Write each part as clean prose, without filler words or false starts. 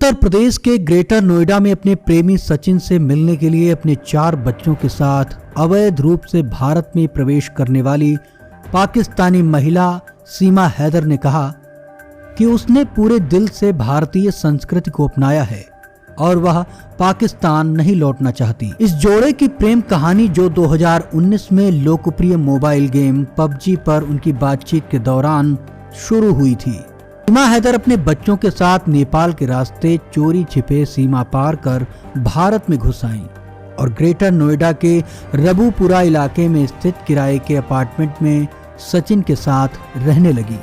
उत्तर प्रदेश के ग्रेटर नोएडा में अपने प्रेमी सचिन से मिलने के लिए अपने 4 बच्चों के साथ अवैध रूप से भारत में प्रवेश करने वाली पाकिस्तानी महिला सीमा हैदर ने कहा कि उसने पूरे दिल से भारतीय संस्कृति को अपनाया है और वह पाकिस्तान नहीं लौटना चाहती। इस जोड़े की प्रेम कहानी जो 2019 में लोकप्रिय मोबाइल गेम पबजी पर उनकी बातचीत के दौरान शुरू हुई थी। सीमा हैदर अपने बच्चों के साथ नेपाल के रास्ते चोरी छिपे सीमा पार कर भारत में घुस आईं और ग्रेटर नोएडा के रबुपुरा इलाके में स्थित किराए के अपार्टमेंट में सचिन के साथ रहने लगी।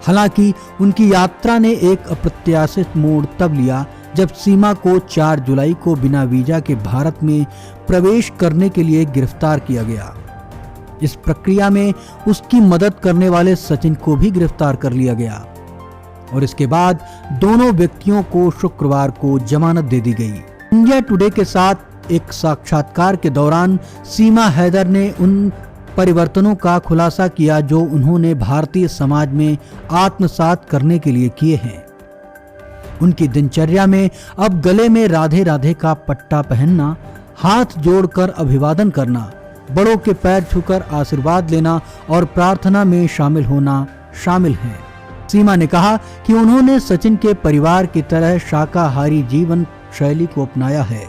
हालांकि उनकी यात्रा ने एक अप्रत्याशित मोड़ तब लिया जब सीमा को 4 जुलाई को बिना वीजा के भारत में प्रवेश करने के लिए गिरफ्तार किया गया। इस प्रक्रिया में उसकी मदद करने वाले सचिन को भी गिरफ्तार कर लिया गया और इसके बाद दोनों व्यक्तियों को शुक्रवार को जमानत दे दी गई। इंडिया टुडे के साथ एक साक्षात्कार के दौरान सीमा हैदर ने उन परिवर्तनों का खुलासा किया जो उन्होंने भारतीय समाज में आत्मसात करने के लिए किए हैं। उनकी दिनचर्या में अब गले में राधे राधे का पट्टा पहनना, हाथ जोड़कर अभिवादन करना, बड़ों के पैर छूकर आशीर्वाद लेना और प्रार्थना में शामिल होना शामिल है। सीमा ने कहा कि उन्होंने सचिन के परिवार की तरह शाकाहारी जीवन शैली को अपनाया है।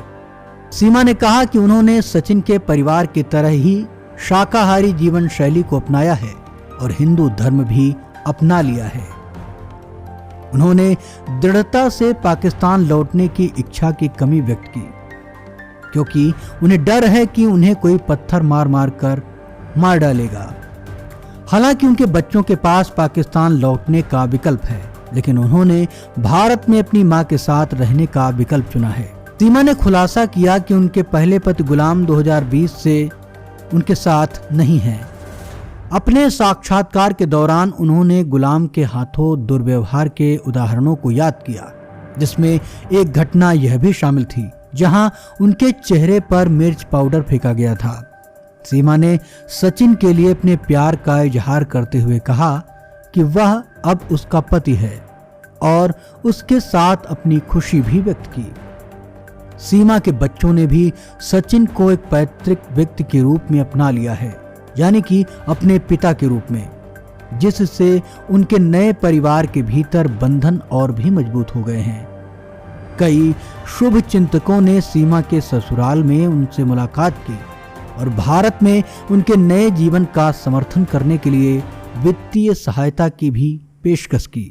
सीमा ने कहा कि उन्होंने सचिन के परिवार की तरह ही शाकाहारी जीवन शैली को अपनाया है और हिंदू धर्म भी अपना लिया है। उन्होंने दृढ़ता से पाकिस्तान लौटने की इच्छा की कमी व्यक्त की क्योंकि उन्हें डर है कि उन्हें कोई पत्थर मार मार कर मार डालेगा। हालांकि उनके बच्चों के पास पाकिस्तान लौटने का विकल्प है, लेकिन उन्होंने भारत में अपनी मां के साथ रहने का विकल्प चुना है। सीमा ने खुलासा किया कि उनके पहले पति गुलाम 2020 से उनके साथ नहीं है। अपने साक्षात्कार के दौरान उन्होंने गुलाम के हाथों दुर्व्यवहार के उदाहरणों को याद किया, जिसमें एक घटना यह भी शामिल थी जहां उनके चेहरे पर मिर्च पाउडर फेंका गया था। सीमा ने सचिन के लिए अपने प्यार का इजहार करते हुए कहा कि वह अब उसका पति है और उसके साथ अपनी खुशी भी व्यक्त की। सीमा के बच्चों ने भी सचिन को एक पैतृक व्यक्ति के रूप में अपना लिया है, यानी कि अपने पिता के रूप में, जिससे उनके नए परिवार के भीतर बंधन और भी मजबूत हो गए हैं। कई शुभ चिंतकों ने सीमा के ससुराल में उनसे मुलाकात की और भारत में उनके नए जीवन का समर्थन करने के लिए वित्तीय सहायता की भी पेशकश की।